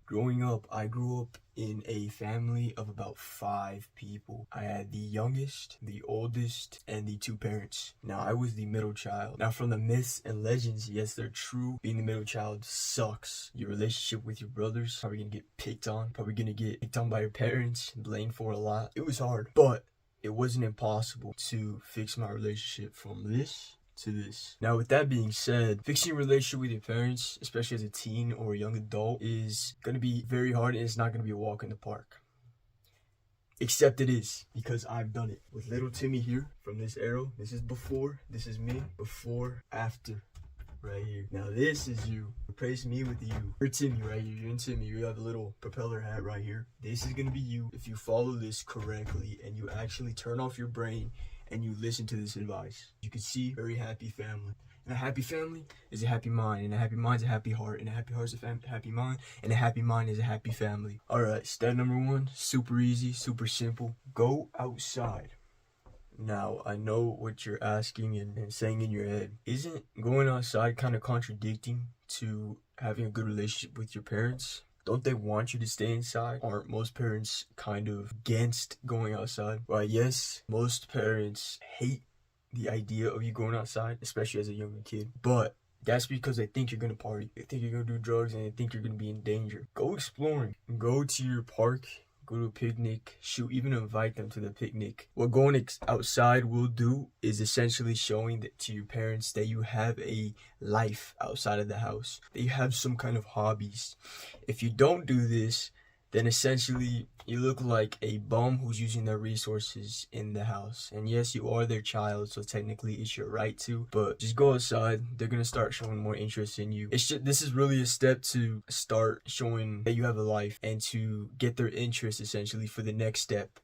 Growing up, I grew up in a family of about 5 people. I had the youngest, the oldest, and the two parents. Now, I was the middle child. Now, from the myths and legends, yes, they're true. Being the middle child sucks. Your relationship with your brothers, probably gonna get picked on, probably gonna get picked on by your parents, blamed for a lot. It was hard, but it wasn't impossible to fix my relationship from this to this. Now, with that being said, fixing a relationship with your parents, especially as a teen or a young adult, is going to be very hard, and it's not going to be a walk in the park. Except it is, because I've done it. With little Timmy here, from this arrow, this is before, this is me, before, after, right here. Now this is you. Replace me with you. You're Timmy right here. You're in Timmy. You have a little propeller hat right here. This is going to be you if you follow this correctly and you actually turn off your brain and you listen to this advice. You can see very happy family. And a happy family is a happy mind, and a happy mind is a happy heart, and a happy heart is a happy mind, and a happy mind is a happy family. Alright, step number 1, super easy, super simple. Go outside. Now, I know what you're asking and saying in your head. Isn't going outside kind of contradicting to having a good relationship with your parents? Don't they want you to stay inside? Aren't most parents kind of against going outside? Well, yes, most parents hate the idea of you going outside, especially as a younger kid. But that's because they think you're gonna party. They think you're gonna do drugs, and they think you're gonna be in danger. Go exploring. Go to your park. Go to a picnic. Shoot, even invite them to the picnic. What going outside will do is essentially showing that to your parents that you have a life outside of the house, that you have some kind of hobbies. If you don't do this, then essentially you look like a bum who's using their resources in the house. And yes, you are their child, so technically it's your right to, but just go outside. They're gonna start showing more interest in you. This is really a step to start showing that you have a life and to get their interest essentially for the next step.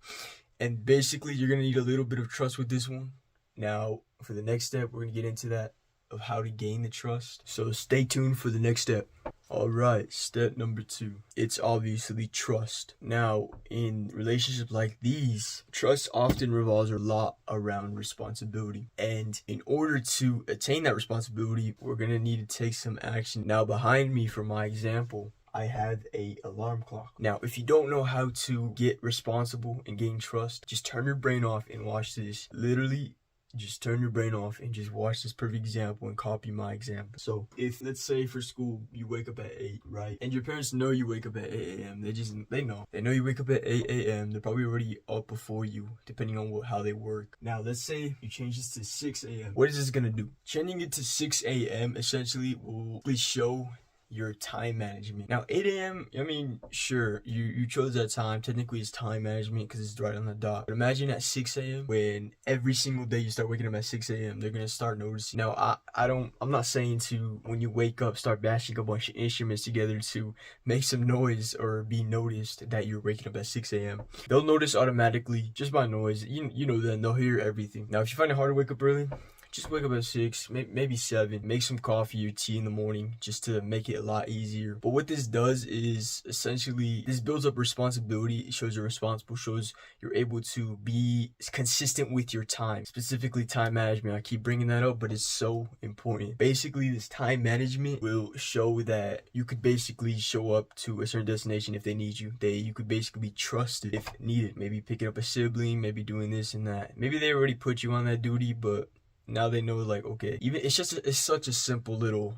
And basically you're gonna need a little bit of trust with this one. Now, for the next step, we're gonna get into that of how to gain the trust. So stay tuned for the next step. Alright, step number 2. It's obviously trust. Now, in relationships like these, trust often revolves a lot around responsibility. And in order to attain that responsibility, we're going to need to take some action. Now, behind me, for my example, I have a alarm clock. Now, if you don't know how to get responsible and gain trust, just turn your brain off and watch this. Literally, just turn your brain off and just watch this perfect example and copy my example. So if, let's say for school, you wake up at 8, right? And your parents know you wake up at 8 a.m. They know you wake up at 8 a.m. They're probably already up before you, depending on how they work. Now, let's say you change this to 6 a.m. What is this gonna do? Changing it to 6 a.m. essentially will please show your time management. Now, 8 a.m., I mean, sure, you chose that time. Technically, it's time management because it's right on the dot. But imagine at 6 a.m. when every single day you start waking up at 6 a.m., they're going to start noticing. Now, I'm not saying to, when you wake up, start bashing a bunch of instruments together to make some noise or be noticed that you're waking up at 6 a.m. They'll notice automatically just by noise. You know them. They'll hear everything. Now, if you find it hard to wake up early, just wake up at 6, maybe 7. Make some coffee or tea in the morning just to make it a lot easier. But what this does is essentially, this builds up responsibility. It shows you're responsible, shows you're able to be consistent with your time, specifically time management. I keep bringing that up, but it's so important. Basically, this time management will show that you could basically show up to a certain destination if they need you. You could basically be trusted if needed. Maybe picking up a sibling, maybe doing this and that. Maybe they already put you on that duty, but now they know, like, okay, even it's such a simple little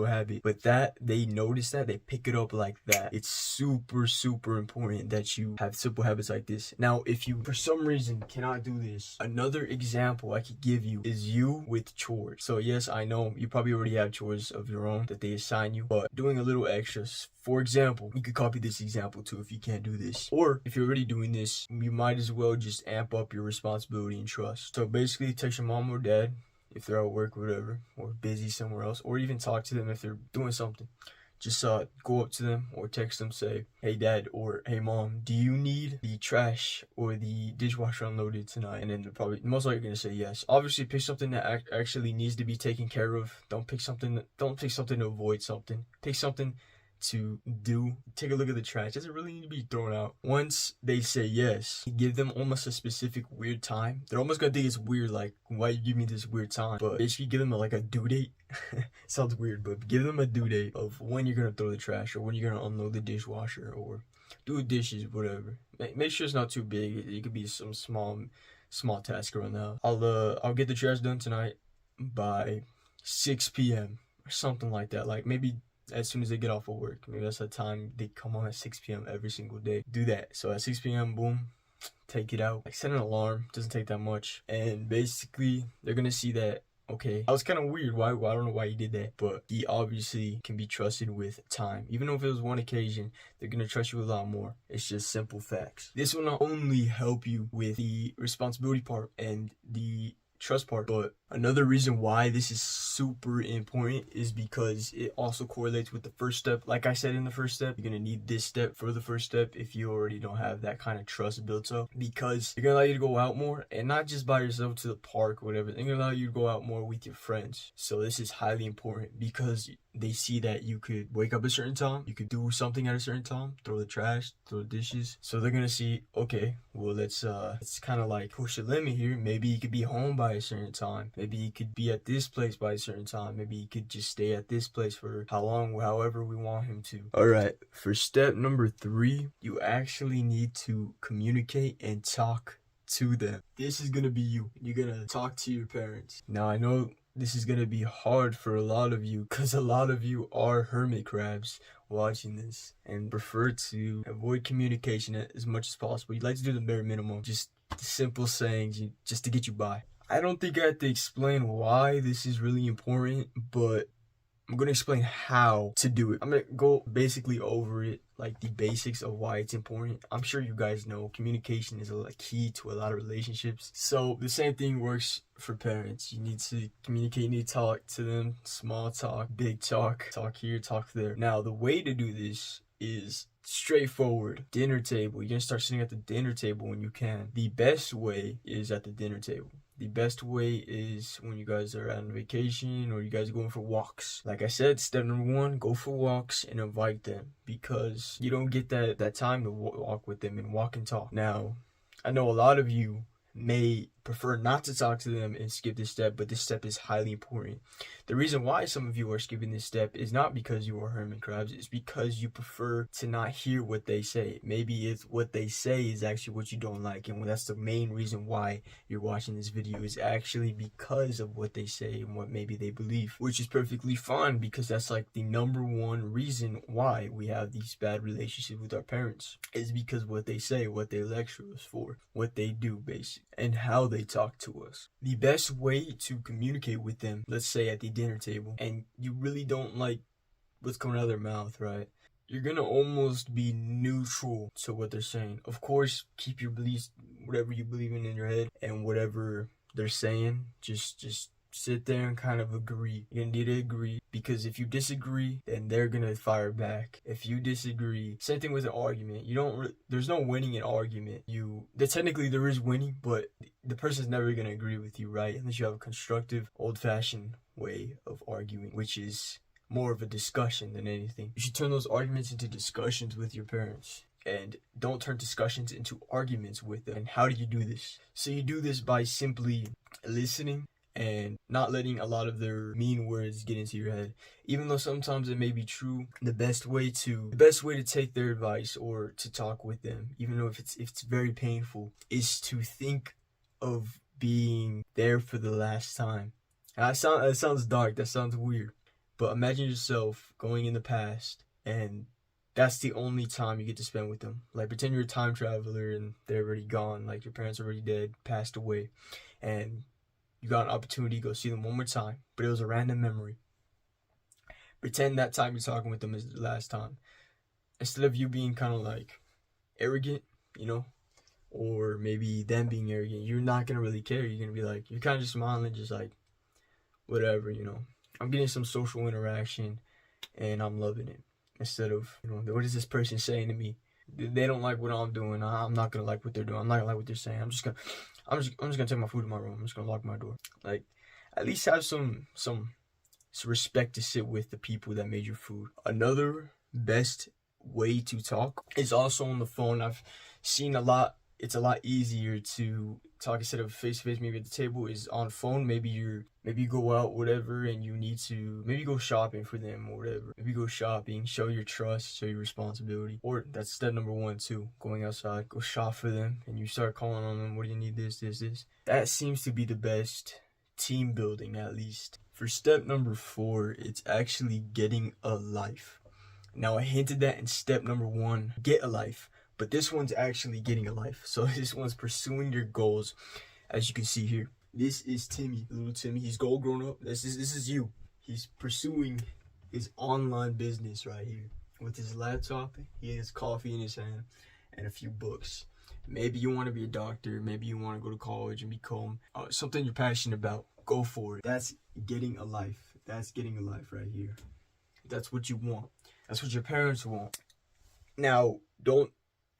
habit, but that they notice, that they pick it up like that. It's super important that you have simple habits like this. Now, if you for some reason cannot do this, another example I could give you is you with chores. So yes, I know you probably already have chores of your own that they assign you, but doing a little extras. For example, you could copy this example too if you can't do this. Or if you're already doing this, you might as well just amp up your responsibility and trust. So basically, text your mom or dad if they're at work or whatever, or busy somewhere else, or even talk to them if they're doing something. Just go up to them or text them, say, hey dad or hey mom, do you need the trash or the dishwasher unloaded tonight? And then they're probably most likely gonna say yes. Obviously, pick something that actually needs to be taken care of. Don't pick something to avoid something. Pick something to do. Take a look at the trash. Does it really need to be thrown out? Once they say yes, you give them almost a specific weird time. They're almost gonna think it's weird, like, why you give me this weird time? But basically give them like a due date. Sounds weird, but give them a due date of when you're gonna throw the trash, or when you're gonna unload the dishwasher, or do the dishes, whatever. Make sure it's not too big. It could be some small task around the house. I'll get the trash done tonight by 6 p.m. or something like that. Like, maybe as soon as they get off of work. Maybe that's the time they come home, at 6 p.m. every single day. Do that. So at 6 p.m, boom, take it out. Like, set an alarm. Doesn't take that much. And basically, they're gonna see that, okay, that was kind of weird. Why? I don't know why he did that. But he obviously can be trusted with time. Even if it was one occasion, they're gonna trust you a lot more. It's just simple facts. This will not only help you with the responsibility part and the trust part, but another reason why this is super important is because it also correlates with the first step. Like I said in the first step, you're gonna need this step for the first step if you already don't have that kind of trust built up, because they're gonna allow you to go out more, and not just by yourself to the park or whatever. They're gonna allow you to go out more with your friends. So this is highly important because they see that you could wake up at a certain time, you could do something at a certain time, throw the trash, throw the dishes. So they're gonna see, okay, well, let's kind of like push a limit here. Maybe you could be home by a certain time. Maybe you could be at this place by a certain time. Maybe you could just stay at this place for how long, however we want him to. All right, for step number 3, you actually need to communicate and talk to them. This is gonna be you. You're gonna talk to your parents. Now, I know this is gonna be hard for a lot of you, because a lot of you are hermit crabs watching this and prefer to avoid communication as much as possible. You like to do the bare minimum, just the simple sayings, just to get you by. I don't think I have to explain why this is really important, but I'm going to explain how to do it. I'm going to go basically over it, like the basics of why it's important. I'm sure you guys know communication is a key to a lot of relationships. So the same thing works for parents. You need to communicate, you need to talk to them. Small talk, big talk, talk here, talk there. Now, the way to do this is straightforward. Dinner table. You're going to start sitting at the dinner table when you can. The best way is at the dinner table. The best way is when you guys are on vacation or you guys are going for walks. Like I said, step number 1, go for walks and invite them, because you don't get that time to walk with them and walk and talk. Now, I know a lot of you may prefer not to talk to them and skip this step, but this step is highly important. The reason why some of you are skipping this step is not because you are hermit crabs, it's because you prefer to not hear what they say. Maybe it's what they say is actually what you don't like, and that's the main reason why you're watching this video, is actually because of what they say and what maybe they believe, which is perfectly fine, because that's like the number 1 reason why we have these bad relationships with our parents, is because what they say, what they lecture us for, what they do basically, and how they talk to us. The best way to communicate with them, let's say at the dinner table, and you really don't like what's coming out of their mouth, right? You're gonna almost be neutral to what they're saying. Of course, keep your beliefs, whatever you believe in your head, and whatever they're saying, just sit there and kind of agree. You're gonna need to agree, because if you disagree, then they're gonna fire back. If you disagree, same thing with an argument. There's no winning an argument. Technically there is winning, but the person's never gonna agree with you, right? Unless you have a constructive, old-fashioned way of arguing, which is more of a discussion than anything. You should turn those arguments into discussions with your parents, and don't turn discussions into arguments with them. And how do you do this? So you do this by simply listening and not letting a lot of their mean words get into your head. Even though sometimes it may be true, the best way to take their advice or to talk with them, even though if it's very painful, is to think of being there for the last time. And that sounds dark, that sounds weird, but imagine yourself going in the past, and that's the only time you get to spend with them. Like, pretend you're a time traveler and they're already gone, like your parents are already dead, passed away, and you got an opportunity to go see them one more time, but it was a random memory. Pretend that time you're talking with them is the last time. Instead of you being kind of like arrogant, or maybe them being arrogant, you're not going to really care. You're going to be like, you're kind of just smiling, just like, whatever, I'm getting some social interaction and I'm loving it. Instead of, what is this person saying to me? They don't like what I'm doing. I'm not going to like what they're doing. I'm not going to like what they're saying. I'm just gonna take my food in my room. I'm just gonna lock my door. Like, at least have some respect to sit with the people that made your food. Another best way to talk is also on the phone. I've seen a lot. It's a lot easier to talk instead of face to face. Maybe at the table is on phone. Maybe you go out, whatever, and you need to maybe go shopping for them or whatever. Maybe go shopping, show your trust, show your responsibility. Or that's step number one too. Going outside, go shop for them, and you start calling on them. What do you need? This. That seems to be the best team building, at least. For step number 4, it's actually getting a life. Now I hinted that in step number 1, get a life. But this one's actually getting a life. So this one's pursuing your goals. As you can see here, this is Timmy, little Timmy. He's goal grown up. This is you. He's pursuing his online business right here with his laptop. He has coffee in his hand and a few books. Maybe you want to be a doctor. Maybe you want to go to college and become something you're passionate about. Go for it. That's getting a life. That's getting a life right here. That's what you want. That's what your parents want. Now, don't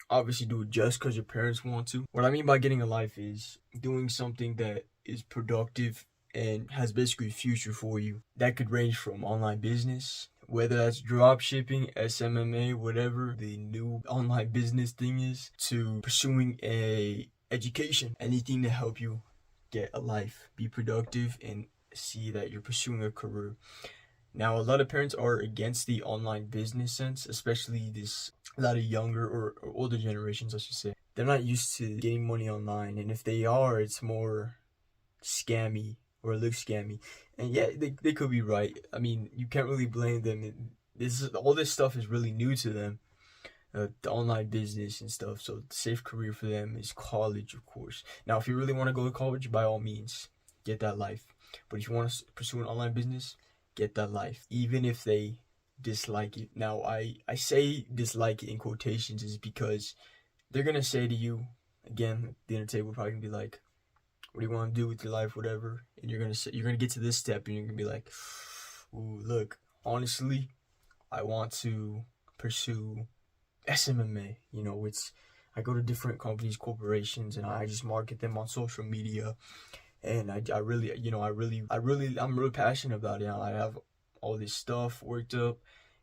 obviously do it just because your parents want to. What I mean by getting a life is doing something that is productive and has basically a future for you. That could range from online business, whether that's drop shipping, SMMA, whatever the new online business thing is, to pursuing a education, anything to help you get a life, be productive, and see that you're pursuing a career. Now, a lot of parents are against the online business sense, especially a lot of younger or older generations, I should say. They're not used to getting money online, and if they are, it's more scammy or it looks scammy. And yeah, they could be right. I mean, you can't really blame them. All this stuff is really new to them, the online business and stuff. So the safe career for them is college, of course. Now, if you really want to go to college, by all means, get that life. But if you want to pursue an online business, get that life, even if they dislike it. Now, I say dislike it in quotations is because they're gonna say to you, again, at the dinner table, probably gonna be like, what do you want to do with your life, whatever, and you're gonna get to this step and you're gonna be like, ooh, look, honestly, I want to pursue SMMA. I go to different companies, corporations, and I just market them on social media. And I'm really passionate about it. I have all this stuff worked up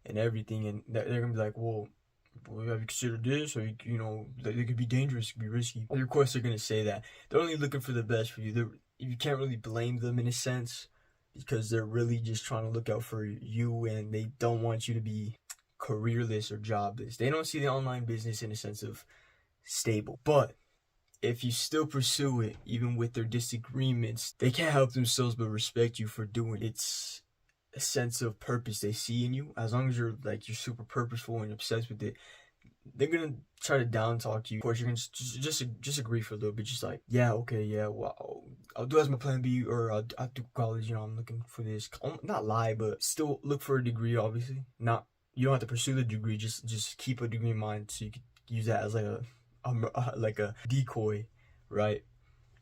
and everything, and they're gonna be like, well, have you considered this? Or they could be dangerous, could be risky. And of course, they're gonna say that. They're only looking for the best for you. You can't really blame them in a sense, because they're really just trying to look out for you, and they don't want you to be careerless or jobless. They don't see the online business in a sense of stable, but if you still pursue it, even with their disagreements, they can't help themselves but respect you for doing it. It's a sense of purpose they see in you. As long as you're super purposeful and obsessed with it, they're gonna try to down talk you. Of course, you're gonna just agree for a little bit, just like, yeah, okay, yeah, well, I'll do as my plan B, or I'll do college. I'm looking for this. Not lie, but still look for a degree. Obviously, you don't have to pursue the degree. Just keep a degree in mind so you can use that as like a decoy, right?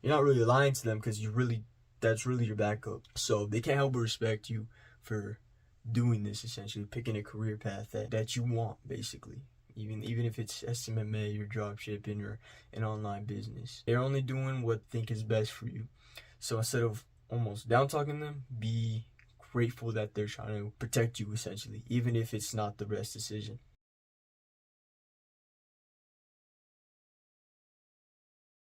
You're not really lying to them because that's really your backup. So they can't help but respect you for doing this, essentially picking a career path that you want, basically. Even if it's SMMA or drop shipping or an online business, they're only doing what they think is best for you. So instead of almost down talking them, be grateful that they're trying to protect you, essentially, even if it's not the best decision.